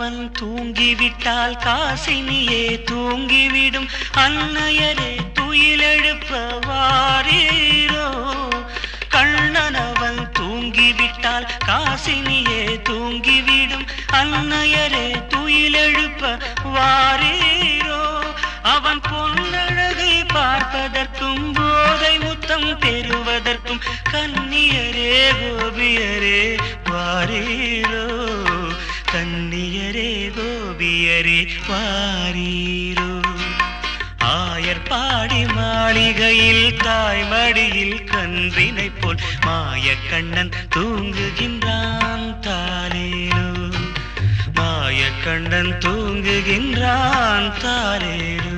கண்ணனவன் தூங்கிவிட்டால் காசினியே தூங்கிவிடும். அன்னையரே துயிலெழுப்ப வாரீரோ. கண்ணனவன் தூங்கிவிட்டால் காசினியே தூங்கிவிடும். அன்னையரே துயிலெழுப்ப வாரீரோ. அவன் பொன்னழகை பார்ப்பதற்கும் போதை முத்தம் பெறுவதற்கும் கன்னியரே கோபியரே வாரீரோ. கன்னியரே கோபியரே வாரீரோ. ஆயர்பாடி மாளிகையில் தாய்மடியில் கன்றினை போல் மாயக்கண்ணன் தூங்குகின்றான் தாலேலோ. மாயக்கண்ணன் தூங்குகின்றான் தாலேலோ.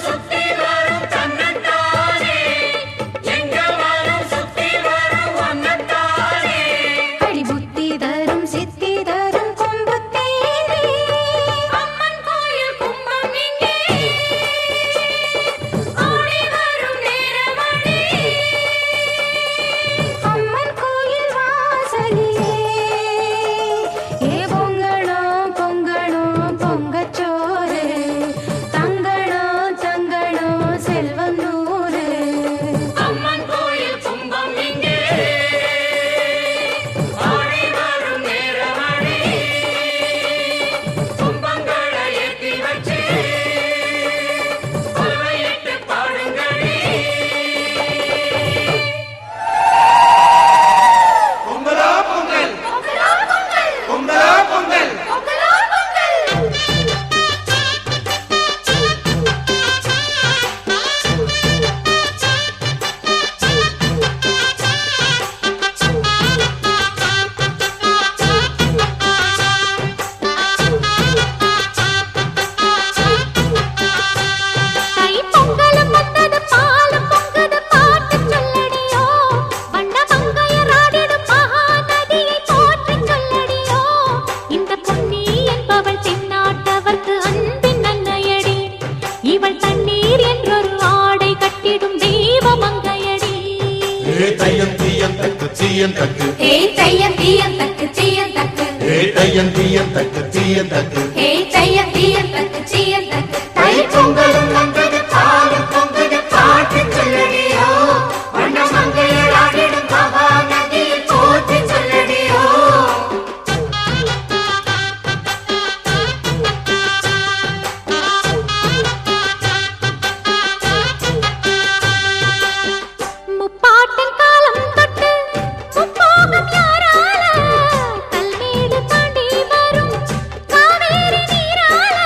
சுத்தி தீயன் தக்கு ஹே தையம் தீயம் தக்கு தீயம் தக்கு ஹே தையன் தீயன் தக்கு தீயன் தக்கு ஹே தையம் தீயம் தக்கு தீயம் தக்கு தை பொங்கலும் வந்தது பாலும் பொங்குது பாட்டு சொல்லடியோ வண்ண மங்கையர் ஆடிடும் மகா நதியில் போற்றி சொல்லடியோ முப்பாட்டின் காலம் தொட்டு முப்போகம் யாரால கல்மேடு தாண்டி வரும் காவேரி நீரால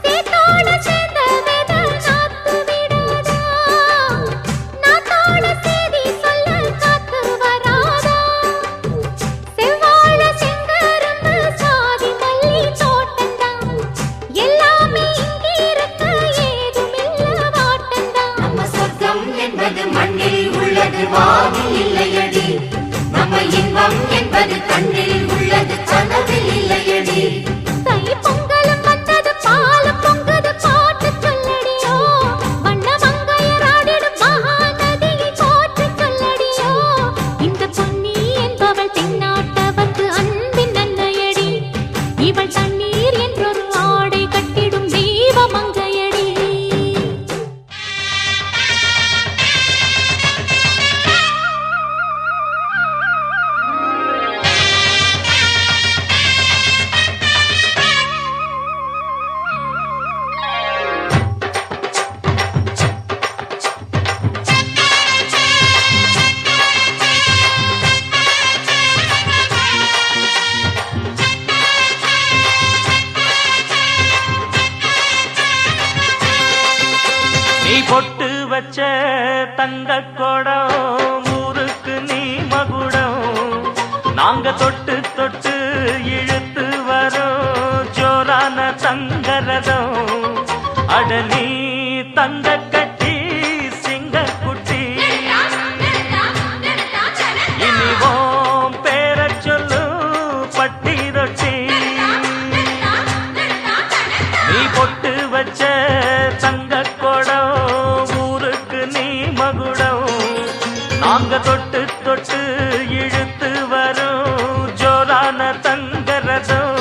சேத்தோட சேர்ந்த வேத நாத்து விடாதா நாத்தோட சேதி சொல்ல காத்து வராதா செவ்வாழ செங்கரும்பு சாதி மல்லி தோட்டந்தான் எல்லாமே இங்கிருக்க ஏதுமில்ல வாட்டந்தான் நம்ம சொர்க்கம் என்பது மண்ணில் உள்ளது வானில் இல்லையடி நம்ம இன்பம் என்பது கண்ணில் உள்ளது கனவில் இல்லையடி தை பொங்கலும் வந்தது பாலும் பொங்குது பாட்டு சொல்லடியோ வண்ண மங்கையர் ஆடிடும் மகா நதியை போற்றி சொல்லடியோ இந்த பொன்னி என்பவள் தென்னாட்டவர்க்கு அன்பின் நன்மையடி இவள் தண்ணீர் என்றொரு ஆடை கட்டிடும் தெய்வ மங்கையடி நீ பொட்டு வச்ச தங்க குடம் ஊருக்கு நீ மகுடம் நாங்க தொட்டு தொட்டு இழுத்து வரோம் ஜோரான தங்கரதம் அட நீ தங்க கட்டி சிங்க குட்டி இனிவோம் பேர சொல்லு பட்டி ரொட்டி நீ பொட்டு வச்ச தங்க குடம் ஊருக்கு நீ மகுடம் நாங்க தொட்டு தொட்டு இழுத்து வரோம் ஜோரான தங்கரதம்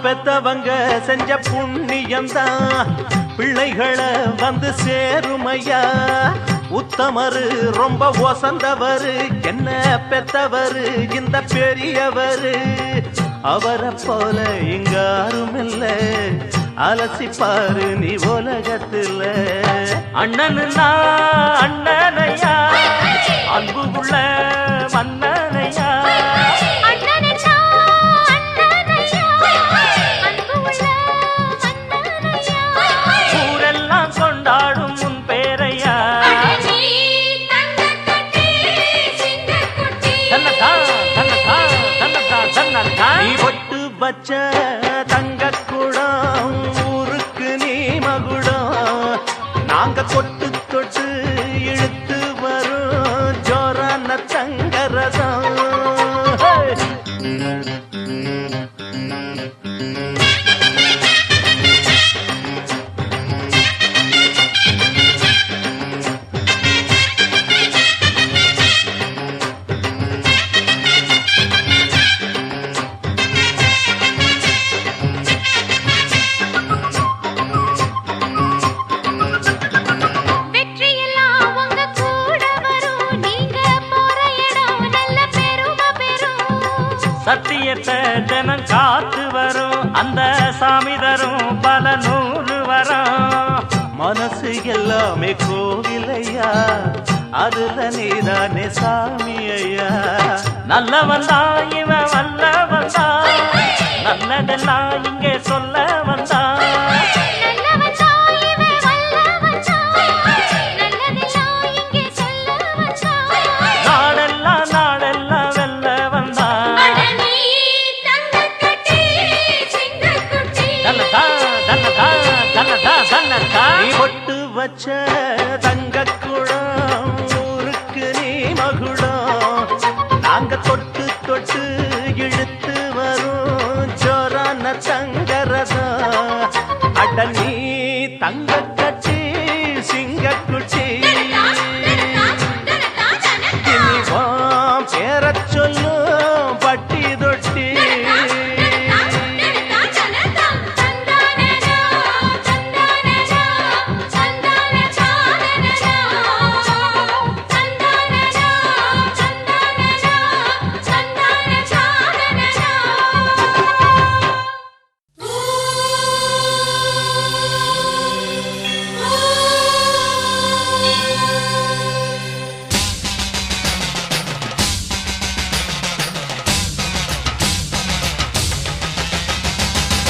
பெத்தவங்க செஞ்ச புண்ணியம்தான் பிள்ளைகளை வந்து சேருமையா உத்தமரு ரொம்ப ஒசந்தவரு என்ன பெத்தவரு இந்த பெரியவரு அவரை போல இங்க யாருமில்ல அலசிப்பாரு நீ உலகத்துல அண்ணனுன்னா அண்ணனையா அன்பு உள்ள மன்னனையா ஊரெல்லாம் கொண்டாடும் உன் பேரையா நீ பொட்டு வச்ச தங்க குடம் ஊருக்கு நீ மகுடம் நாங்க தொட்டு தொட்டு இழுத்து வரும் ஜோரான தங்கரதம் சத்தியத்தை ஜனம் காத்து வரும் அந்த சாமி தரும் பல நூறு வரும் மனசு எல்லாமே கோவிலையா அதுல நீதானே சாமி ஐயா நல்லவன் தான் இவன் வல்லவன் தான் நல்லதெல்லாம் இங்கே சொல்ல வந்தான் நாடெல்லாம் நாடெல்லாம் வெல்ல வந்தான் வச்ச தங்க குடம் ஊருக்கு நீ மகுடம் நாங்க தொட்டு தொட்டு இழுத்து வரும் ஜோரான தங்கரதம் அட நீ தங்க கட்சி சிங்கக்குச்சி இனிவாம் பேரச் சொல்லும் பட்டி தொட்டி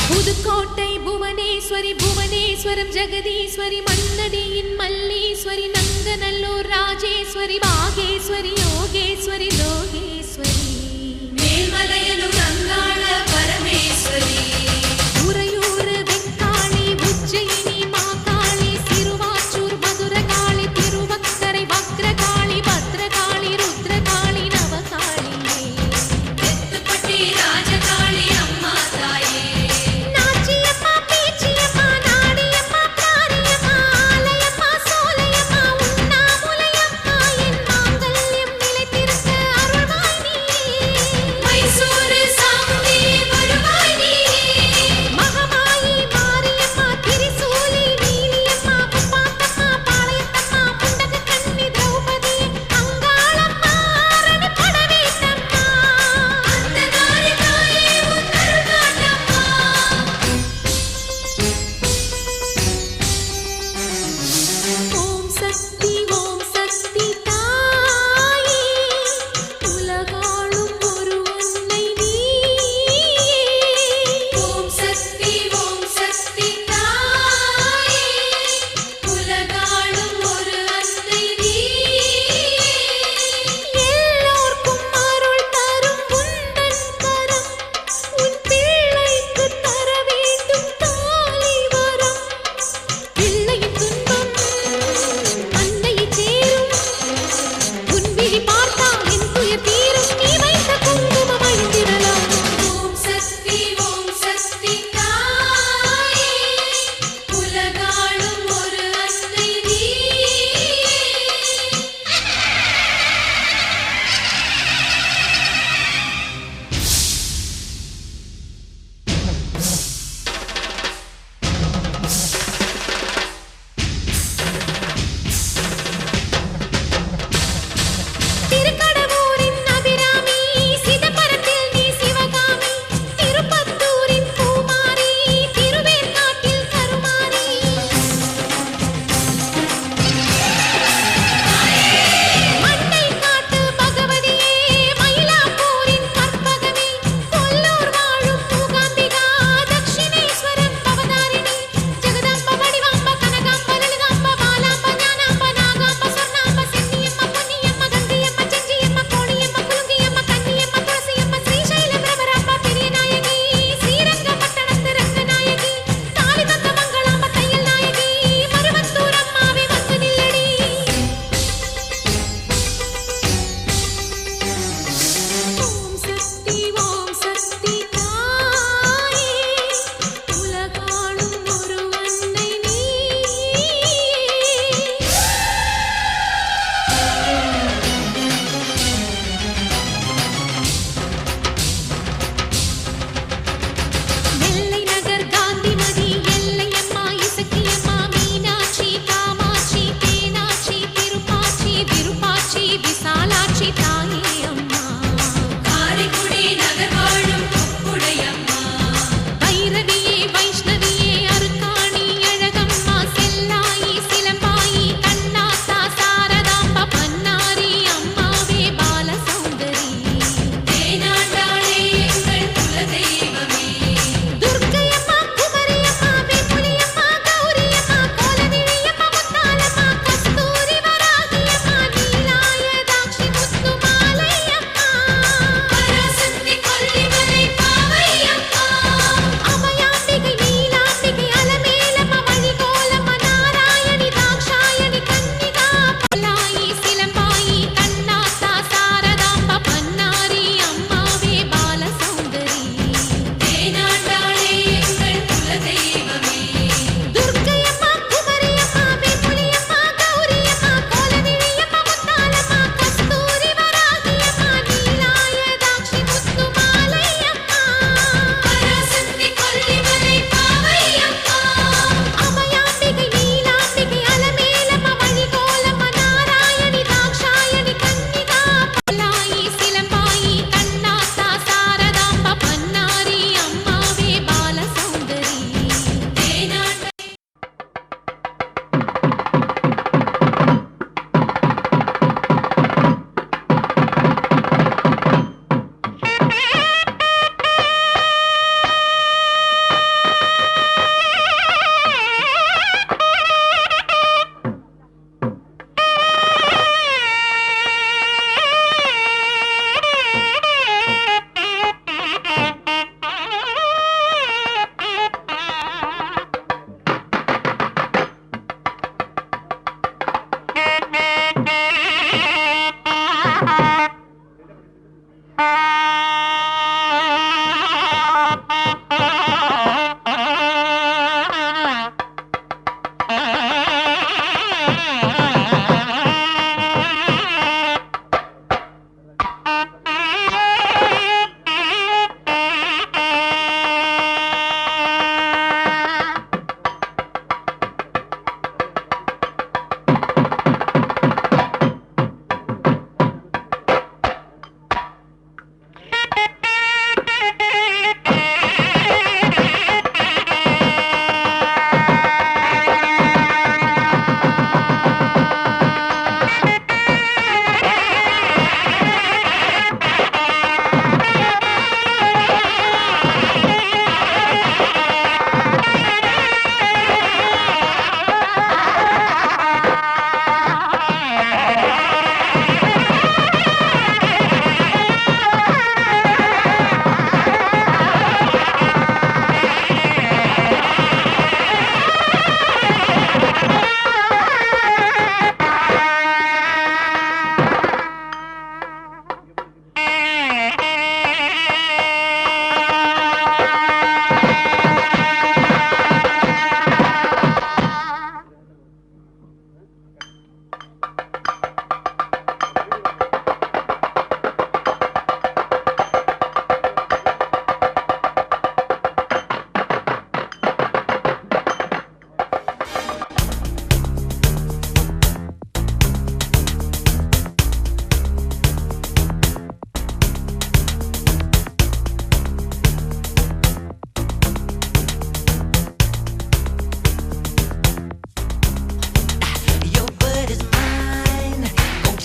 புதுக்கோட்டை புவனேஸ்வரி புவனேஸ்வரம் ஜெகதீஸ்வரி மன்னடியின் மல்லீஸ்வரி நங்கநல்லூர் ராஜேஸ்வரி பாகேஸ்வரி யோகேஸ்வரி லோகேஸ்வரி மேல்மலையனூர் அங்காள பரமேஸ்வரி உறையூர் வெக்காளி உஜ்ஜயினி மாகாளி சிறுவாச்சூர் மதுரகாளி திருவக்கரை வக்ரகாளி பத்ரகாளி ருத்ரகாளி நவகாளியே எத்துப்பட்டி ராஜகாளி அம்மா தாயே நாச்சியம்மா பேச்சியம்மா நாடியம்மா காரியம்மா ஆலயம்மா சோலையம்மா உண்ணாமுலையம்மா என் மாங்கல்யம் நிலைத்திருக்க அருள்வாய் நீ மைசூரு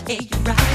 Hey, you right.